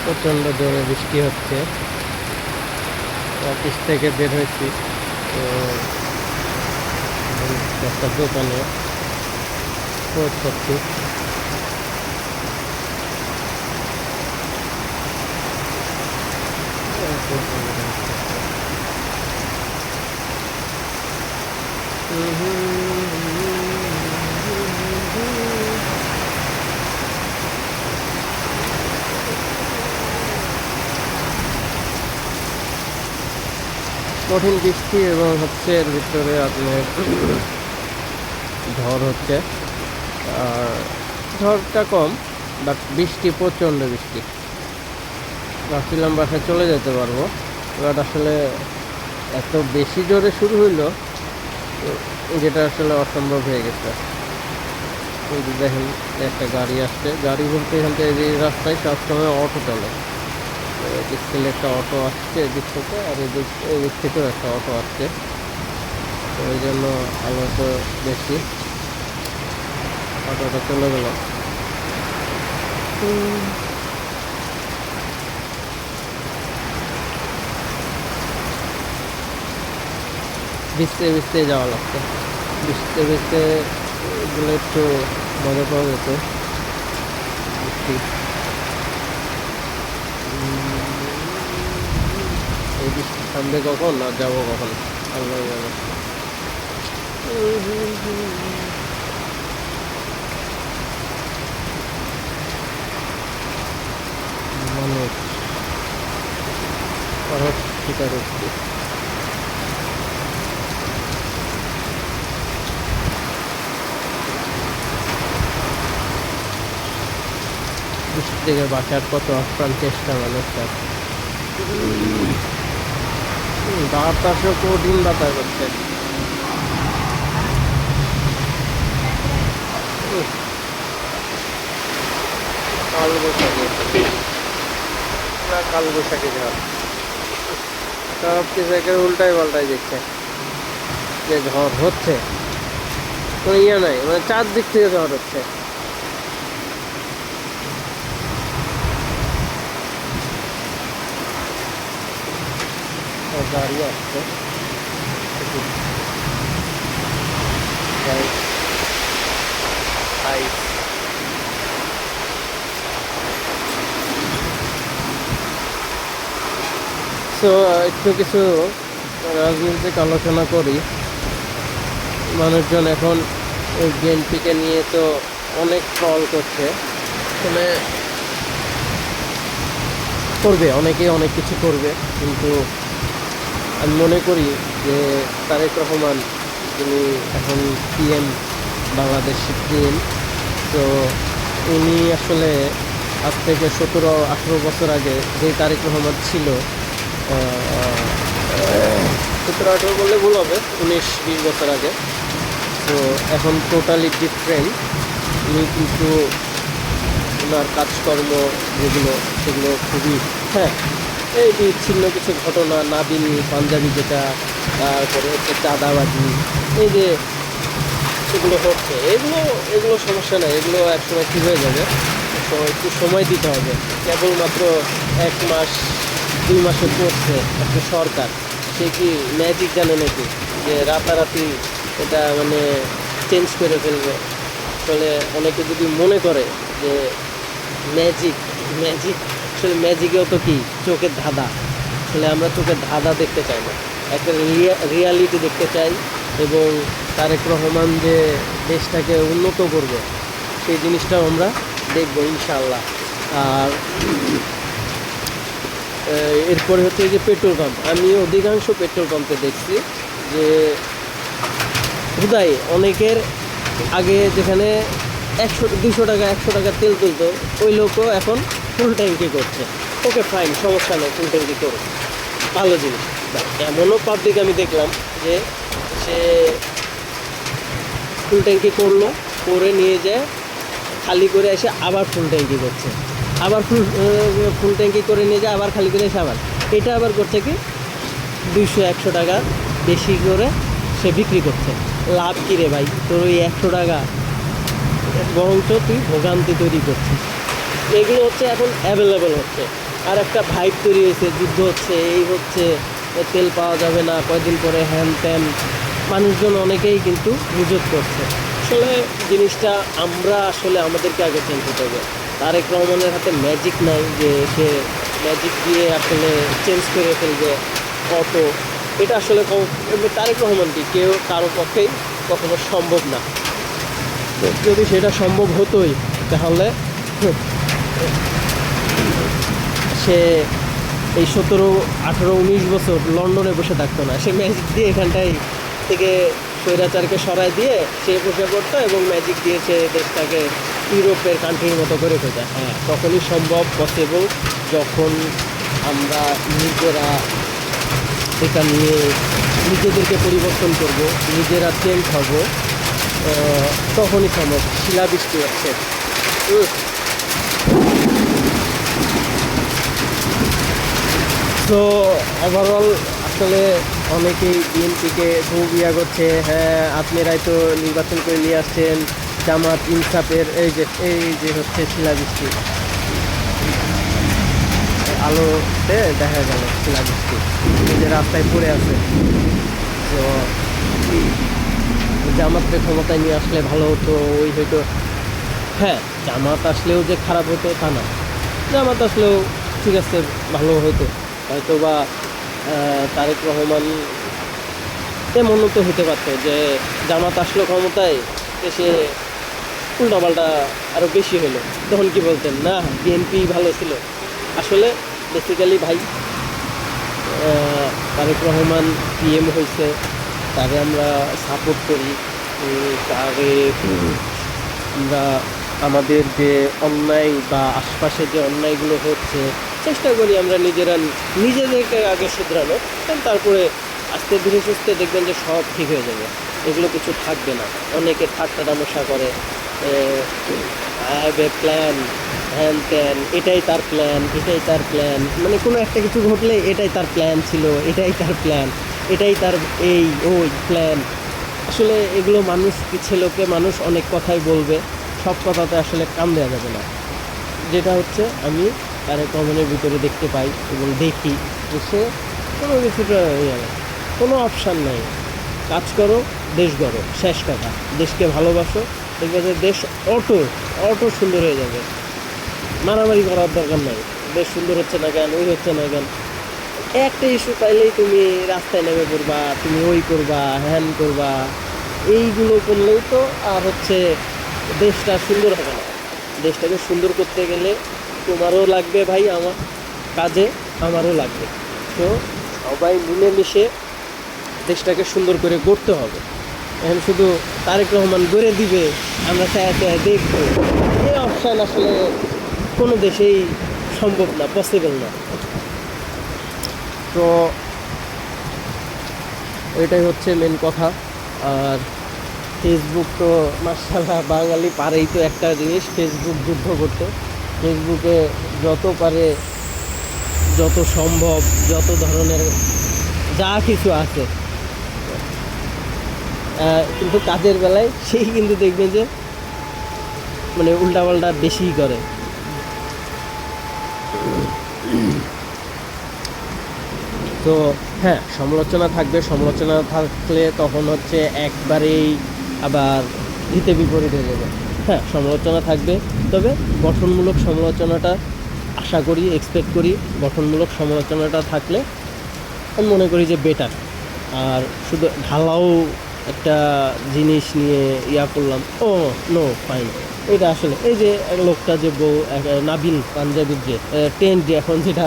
প্রচণ্ড জোরে বৃষ্টি হচ্ছে। অফিস থেকে বের হয়েছি, তো একটা দোকানে খোঁজ করছি। কঠিন বৃষ্টি এবং হচ্ছে এর ভিতরে আপনার ঝড় হচ্ছে। আর ঝড়টা কম, বাট বৃষ্টি প্রচণ্ড বৃষ্টি। ভাবছিলাম বাসায় চলে যেতে পারবো, বাট আসলে এত বেশি জোরে শুরু হইলো যেটা আসলে অসম্ভব হয়ে গেছে। ওই যে দেখেন একটা গাড়ি আসছে, গাড়ি বলতে এখান থেকে এই রাস্তায় সবসময় অটো চলে। এদিক থেকে একটা অটো আসছে এদিক থেকে, আর এদিক থেকেও একটা অটো আসছে, তো ওই জন্য আলো তো বেশি। অটোটা চলে গেল। ভিজতে ভিজতে যাওয়া লাগছে, ভিজতে ভিজতে গেলে একটু মজা পাওয়া যেত। এই বৃষ্টি থামবে কখন আর যাবো কখন আল্লাহ জানে। মানুষ শিকার হচ্ছে। বৃষ্টি থেকে বাঁচার কত আপ্রাণ চেষ্টা মানুষটার। বাতাসও কঠিন বাতাস হচ্ছে। কালবৈশাখী ঝড় সব কিছু একে উল্টাই পাল্টাই দিচ্ছে। যে ঝড় হচ্ছে কোনো ইয়ে নাই, মানে চারদিক থেকে ঝড় হচ্ছে। গাড়ি আসছে, তো একটু কিছু রাজনৈতিক আলোচনা করি। মানুষজন এখন ওই বিএনপিকে নিয়ে তো অনেক ট্রল করছে, আসলে করবে, অনেকে অনেক কিছু করবে, কিন্তু আমি মনে করি যে তারেক রহমান, যিনি এখন পিএম, বাংলাদেশের পিএম, তো উনি আসলে আজ থেকে 17-18 বছর আগে যে তারেক রহমান ছিল, 17-18 বললে ভুল হবে, 19-20 বছর আগে, তো এখন টোটালি ডিফারেন্ট। উনি কিন্তু ওনার কাজকর্ম যেগুলো, সেগুলো খুবই, হ্যাঁ, এই বিচ্ছিন্ন কিছু ঘটনা, নাবিল পাঞ্জাবি যেটা, তারপরে হচ্ছে চাঁদাবাজি, এই যে এগুলো হচ্ছে, এগুলো এগুলো সমস্যা নেই, এগুলো একসময় ঠিক হয়ে যাবে। একটু সময় দিতে হবে। কেবলমাত্র 1 মাস 2 মাসে করছে একটা সরকার, সে কি ম্যাজিক জানে নাকি যে রাতারাতি এটা মানে চেঞ্জ করে ফেলবে? আসলে অনেকে যদি মনে করে যে ম্যাজিক, ম্যাজিক আসলে ম্যাজিকেও তো কি চোখের ধাঁধা। আসলে আমরা চোখের ধাঁধা দেখতে চাই না, একটা রিয়ালিটি দেখতে চাই। এবং তারেক রহমান যে দেশটাকে উন্নত করবে সেই জিনিসটাও আমরা দেখবো ইনশাআল্লাহ। আর এরপরে হচ্ছে যে পেট্রোল পাম্প, আমি অধিকাংশ পেট্রোল পাম্পে দেখছি যে হুদাই অনেকের আগে যেখানে 100-200 টাকা 100 টাকা তেল তুলতো, ওই লোকও এখন ফুল ট্যাঙ্কি করছে। ওকে ফাইন, সমস্যা নেই, ফুল ট্যাঙ্কি করো, ভালো জিনিস। এমনও পাবলিক আমি দেখলাম যে সে ফুল ট্যাঙ্কি করলো, করে নিয়ে যায় খালি করে এসে আবার ফুল ট্যাঙ্কি করছে, আবার ফুল ট্যাঙ্কি করে নিয়ে যায় আবার খালি করে এসে আবার এটা আবার করছে কি 200-100 টাকা বেশি করে সে বিক্রি করছে। লাভ কী রে ভাই তোর ওই 100 টাকা, বরঞ্চ তুই ভোগান্তি তৈরি করছিস। এগুলো হচ্ছে এখন অ্যাভেলেবেল হচ্ছে। আর একটা ভাইব তৈরি হয়েছে, যুদ্ধ হচ্ছে, এই হচ্ছে, তেল পাওয়া যাবে না কয়েকদিন পরে, হ্যান ত্যান, মানুষজন অনেকেই কিন্তু গুজব করছে। আসলে জিনিসটা আমরা আসলে আমাদেরকে আগে চেঞ্জ হতে হবে। তারেক রহমানের হাতে ম্যাজিক নাই যে সে ম্যাজিক দিয়ে আসলে চেঞ্জ করে ফেলবে কত, এটা আসলে তারেক রহমানটি কেউ কারো পক্ষেই কখনো সম্ভব না। যদি সেটা সম্ভব হতোই তাহলে সে এই 17, 18, 19 বছর লন্ডনে বসে থাকতো না। সে ম্যাজিক দিয়ে এখানটায় থেকে স্বৈরাচারকে সরাই দিয়ে সে বসে পড়তো এবং ম্যাজিক দিয়ে সে দেশটাকে ইউরোপের কান্ট্রির মতো করে ফেলতো। হ্যাঁ, তখনই সম্ভব, পসিবল, যখন আমরা নিজেরা এটা নিয়ে নিজেদেরকে পরিবর্তন করব, নিজেরা চেঞ্জ হব, তখনই সম্ভব। শিলাবৃষ্টি হচ্ছে। তো ওভারঅল আসলে অনেকেই বিএনপিকে খুব করছে, হ্যাঁ আপনারাই তো নির্বাচন করে নিয়ে আসছেন, জামাত ইনসাফের এই যে হচ্ছে শিলাবৃষ্টি, আলোতে দেখা গেল শিলাবৃষ্টি যে রাস্তায় পড়ে আছে। তো জামাতকে ক্ষমতায় নিয়ে আসলে ভালো হতো, ওই হয়তো, হ্যাঁ জামাত আসলেও যে খারাপ হতো তা না, জামাত আসলেও ঠিক আছে ভালো হতো হয়তো, বা তারেক রহমান এমনও তো হতে পারতো যে জামাত আসলো ক্ষমতায়, এসে উল্টাপাল্টা আরও বেশি হলো, তখন কি বলতেন না বিএনপি ভালো ছিল। আসলে বেসিক্যালি ভাই তারেক রহমান পিএম হয়েছে, তাকে আমরা সাপোর্ট করি, তাকে আমরা আমাদের যে অন্যায় বা আশপাশে যে অন্যায়গুলো হচ্ছে চেষ্টা করি আমরা নিজেদেরকে আগে শুধরানো, তারপরে আস্তে ধীরে সুস্থে দেখবেন যে সব ঠিক হয়ে যাবে, এগুলো কিছু থাকবে না। অনেকে ঠাট্টা তামাশা করে, আই হ্যাভ এ প্ল্যান, হ্যান ত্যান, এটাই তার প্ল্যান, মানে কোনো একটা কিছু ঘটলে এটাই তার প্ল্যান ছিল, এটাই তার প্ল্যান, এটাই তার এই ওই প্ল্যান। আসলে এগুলো ছেলেকে মানুষ অনেক কথাই বলবে, সব কথাতে আসলে কান দেওয়া যাবে না। যেটা হচ্ছে আমি তারেক রহমানের ভিতরে দেখতে পাই এবং দেখি যে সে কোনো কিছুটা কোনো অপশান নাই, কাজ করো, দেশ গড়ো, শেষ কথা, দেশকে ভালোবাসো, দেখবে যে দেশ অটো সুন্দর হয়ে যাবে। মারামারি করার দরকার নাই, দেশ সুন্দর হচ্ছে না কেন, ওই হচ্ছে না কেন, একটা ইস্যু পাইলেই তুমি রাস্তায় নেমে পড়বা, তুমি ওই করবা, হ্যান করবা, এইগুলো করলেই তো আর হচ্ছে দেশটা সুন্দর হবে না। দেশটাকে সুন্দর করতে গেলে তোমারও লাগবে ভাই, আমার কাজে আমারও লাগবে। তো সবাই মিলেমিশে দেশটাকে সুন্দর করে গড়তে হবে। এখন শুধু তারেক রহমান গড়ে দিবে, আমরা চায় দেখবো, এই অপশান আসলে কোনো দেশেই সম্ভব না, পসিবল না। তো এটাই হচ্ছে মেন কথা। আর ফেসবুক তো মাশাআল্লাহ বাঙালি পারেই তো একটা জিনিস, ফেসবুক যুদ্ধ করতে। ফেসবুকে যত পারে, যত সম্ভব, যত ধরনের যা কিছু আছে, কিন্তু কাজের বেলায় সেই কিন্তু দেখবেন যে মানে উল্টাপাল্টা বেশি করে। তো হ্যাঁ, সমালোচনা থাকবে, সমালোচনা থাকলে তখন হচ্ছে একবারেই আবার হিতে বিপরীত হয়ে যাবে। হ্যাঁ, সমালোচনা থাকবে, তবে গঠনমূলক সমালোচনাটা আশা করি, এক্সপেক্ট করি, গঠনমূলক সমালোচনাটা থাকলে আমি মনে করি যে বেটার। আর শুধু ঢালাও একটা জিনিস নিয়ে করলাম, ও নো ফাইন, এটা আসলে এই যে লোকটা যে নাবিল পাঞ্জাবির যে ট্রেন্ড যে এখন যেটা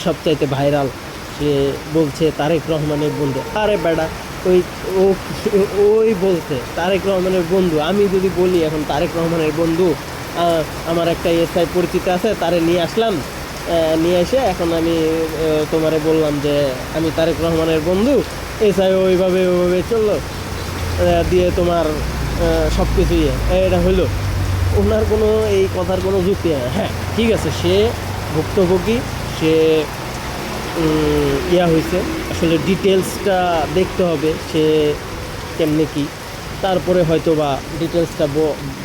সবচাইতে ভাইরাল, সে বলছে তারেক রহমানের বন্ধু। আরে বেটা, ওই বলছে তারেক রহমানের বন্ধু। আমি যদি বলি এখন তারেক রহমানের বন্ধু, আমার একটা এসআই পরিচিত আছে, তারে নিয়ে আসলাম, নিয়ে এসে এখন আমি তোমারে বললাম যে আমি তারেক রহমানের বন্ধু, এসআই ওইভাবে চললো, দিয়ে তোমার সব কিছুই এটা হইলো। ওনার কোনো এই কথার কোনো যুক্তি নেই। হ্যাঁ ঠিক আছে, সে ভুক্তভোগী, সে হয়েছে, আসলে ডিটেলসটা দেখতে হবে সে কেমনে কি। তারপরে হয়তো বা ডিটেলসটা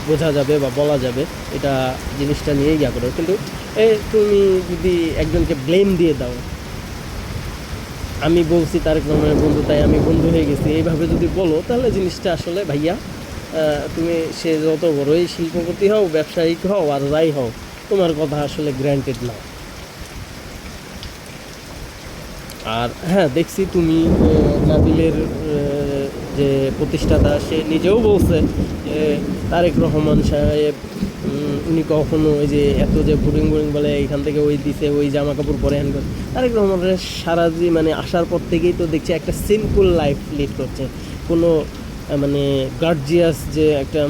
বোঝা যাবে বা বলা যাবে, এটা জিনিসটা নিয়েই ইয়া করো। কিন্তু তুমি যদি একজনকে ব্লেম দিয়ে দাও, আমি বলছি তারেক রহমানের বন্ধু তাই আমি বন্ধু হয়ে গেছি, এইভাবে যদি বলো, তাহলে জিনিসটা আসলে ভাইয়া তুমি সে যত বড়ই শিল্পপতি হও, ব্যবসায়িক হও, আর যাই হও, তোমার কথা আসলে গ্র্যান্টেড না। আর হ্যাঁ, দেখছি তুমি নাবিলের যে প্রতিষ্ঠাতা, সে নিজেও বলছে যে তারেক রহমান সাহেব উনি কখনো ওই যে এত যে বোরিং বলে এইখান থেকে ওই দিছে, ওই জামা কাপড় পরে হ্যান করে, তারেক রহমানের সারা মানে আসার পর থেকেই তো দেখছি একটা সিম্পল লাইফ লিড করছে। কোনো মানে গর্জিয়াস যে একটা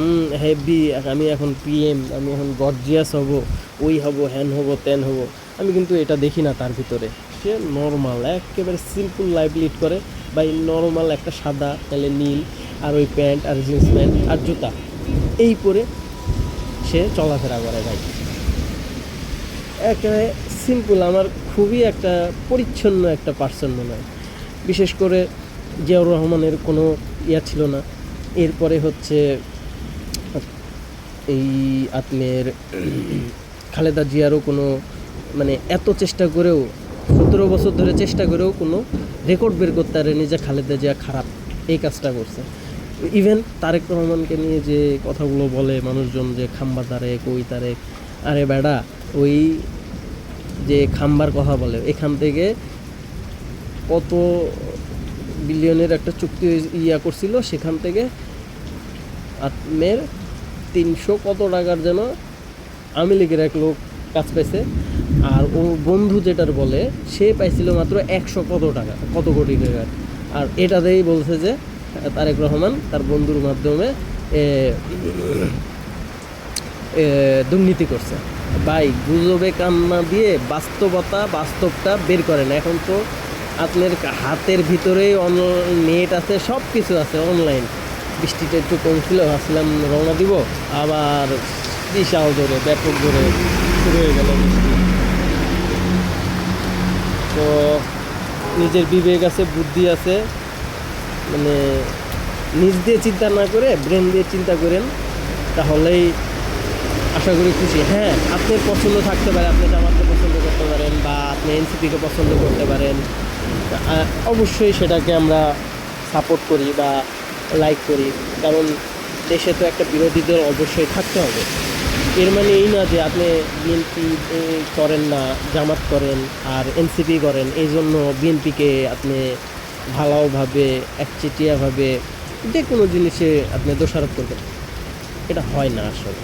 হেভি আমি এখন পিএম, আমি এখন গর্জিয়াস হব, ওই হব, হ্যান হব, ত্যান হব, আমি কিন্তু এটা দেখি না তার ভিতরে। সে নর্মাল একেবারে সিম্পল লাইফ লিড করে, বা নর্মাল একটা সাদা তাহলে নীল আর ওই প্যান্ট আর জিন্স প্যান্ট আর জুতা এই পরে সে চলাফেরা করে ভাই। একেবারে সিম্পল, আমার খুবই একটা পরিচ্ছন্ন একটা পার্সন মনে হয়। বিশেষ করে জিয়াউর রহমানের কোনো ইয়া ছিল না। এরপরে হচ্ছে এই আপনার খালেদা জিয়ারও কোনো মানে এত চেষ্টা করেও 17 বছর ধরে চেষ্টা করেও কোনো রেকর্ড বের করতে পারেনি যে খালেদা জিয়া খারাপ, এই কাজটা করছে। ইভেন তারেক রহমানকে নিয়ে যে কথাগুলো বলে মানুষজন যে খাম্বা তারেক, ওই তারেক, আরে বেড়া, ওই যে খাম্বার কথা বলে, এখান থেকে কত বিলিয়নের একটা চুক্তি ইয়া করছিল, সেখান থেকে আপনার 300 কত টাকার যেন আওয়ামী লীগের এক লোক কাজ পাইছে, আর ও বন্ধু যেটার বলে সে পাইছিল মাত্র 100 কত টাকা, কত কোটি টাকার। আর এটাতেই বলছে যে তারেক রহমান তার বন্ধুর মাধ্যমে দুর্নীতি করছে। ভাই গুজবে কান না দিয়ে বাস্তবটা বের করেন। এখন তো আপনার হাতের ভিতরেই নেট আছে, সব কিছু আছে অনলাইন। বৃষ্টিটা একটু কম ছিল, ভাবছিলাম রওনা দিব, আবার বিশাল ধরে ব্যাপক ধরে শুরু হয়ে গেল বৃষ্টি। তো নিজের বিবেক আছে, বুদ্ধি আছে, মানে নিজ দিয়ে চিন্তা না করে ব্রেন দিয়ে চিন্তা করেন, তাহলেই আশা করি খুশি। হ্যাঁ, আপনার পছন্দ থাকতে পারে, আপনি জামাতকে পছন্দ করতে পারেন, বা আপনি এনসিপিকে পছন্দ করতে পারেন, অবশ্যই সেটাকে আমরা সাপোর্ট করি বা লাইক করি, কারণ দেশে তো একটা বিরোধী দল অবশ্যই থাকতে হবে। এর মানে এই না যে আপনি বিএনপি করেন না, জামাত করেন আর এনসিপি করেন, এই জন্য বিএনপিকে আপনি ভালোভাবে একচেটিয়াভাবে যে কোনো জিনিসে আপনি দোষারোপ করবেন, এটা হয় না আসলে।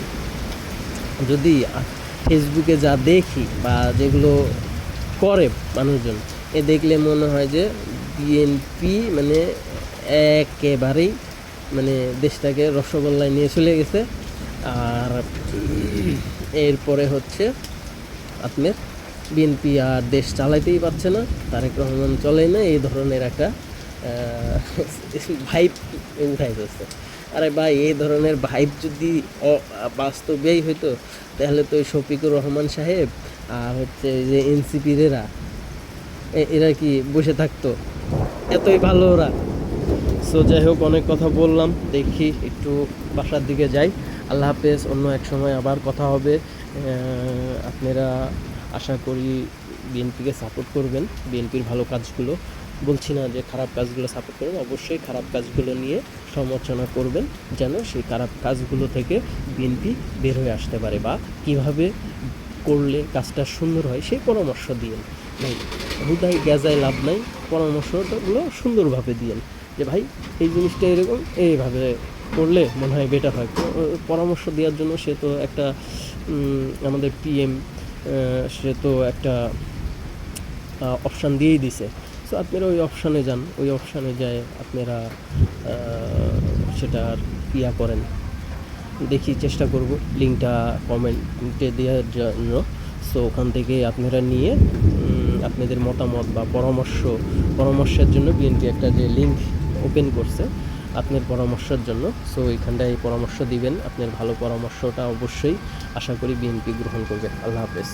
যদি ফেসবুকে যা দেখি বা যেগুলো করে মানুষজন, দেখলে মনে হয় যে বিএনপি মানে একেবারেই মানে দেশটাকে রসগোল্লায় নিয়ে চলে গেছে। আর এরপরে হচ্ছে আপনার বিএনপি আর দেশ চালাইতেই পারছে না, তারেক রহমান চলে না, এই ধরনের একটা ভাইব উঠাই যাচ্ছে। আরে ভাই, এই ধরনের ভাইব যদি বাস্তবেই হইতো, তাহলে তো ওই শফিকুর রহমান সাহেব আর হচ্ছে যে এনসিপিরা এরা কি বসে থাকতো? এতই ভালো ওরা। সো যাই হোক, অনেক কথা বললাম, দেখি একটু বাসার দিকে যাই। আল্লাহ হাফেজ, অন্য এক সময় আবার কথা হবে। আপনারা আশা করি বিএনপিকে সাপোর্ট করবেন, বিএনপির ভালো কাজগুলো, বলছি না যে খারাপ কাজগুলো সাপোর্ট করবেন, অবশ্যই খারাপ কাজগুলো নিয়ে সমালোচনা করবেন, যেন সেই খারাপ কাজগুলো থেকে বিএনপি বের হয়ে আসতে পারে, বা কীভাবে করলে কাজটা সুন্দর হয় সেই পরামর্শ দিয়েন। ভাই হুদাই গেজায় লাভ নাই, পরামর্শগুলো সুন্দরভাবে দিয়েন যে ভাই এই জিনিসটা এরকম, এইভাবে করলে মনে হয় বেটার হয়। পরামর্শ দেওয়ার জন্য সে তো একটা আমাদের পিএম, সে তো একটা অপশান দিয়েই দিছে। সো আপনারা ওই অপশানে যান, ওই অপশানে যায় আপনারা সেটার ইয়া করেন। দেখি, চেষ্টা করব লিঙ্কটা কমেন্টে দেওয়ার জন্য। সো ওখান থেকে আপনারা নিয়ে আপনাদের মতামত বা পরামর্শের জন্য বিএনপি একটা যে লিঙ্ক ওপেন করছে আপনার পরামর্শের জন্য, সো এইখানটায় পরামর্শ দিবেন। আপনার ভালো পরামর্শটা অবশ্যই আশা করি বিএনপি গ্রহণ করবে। আল্লাহ হাফেজ।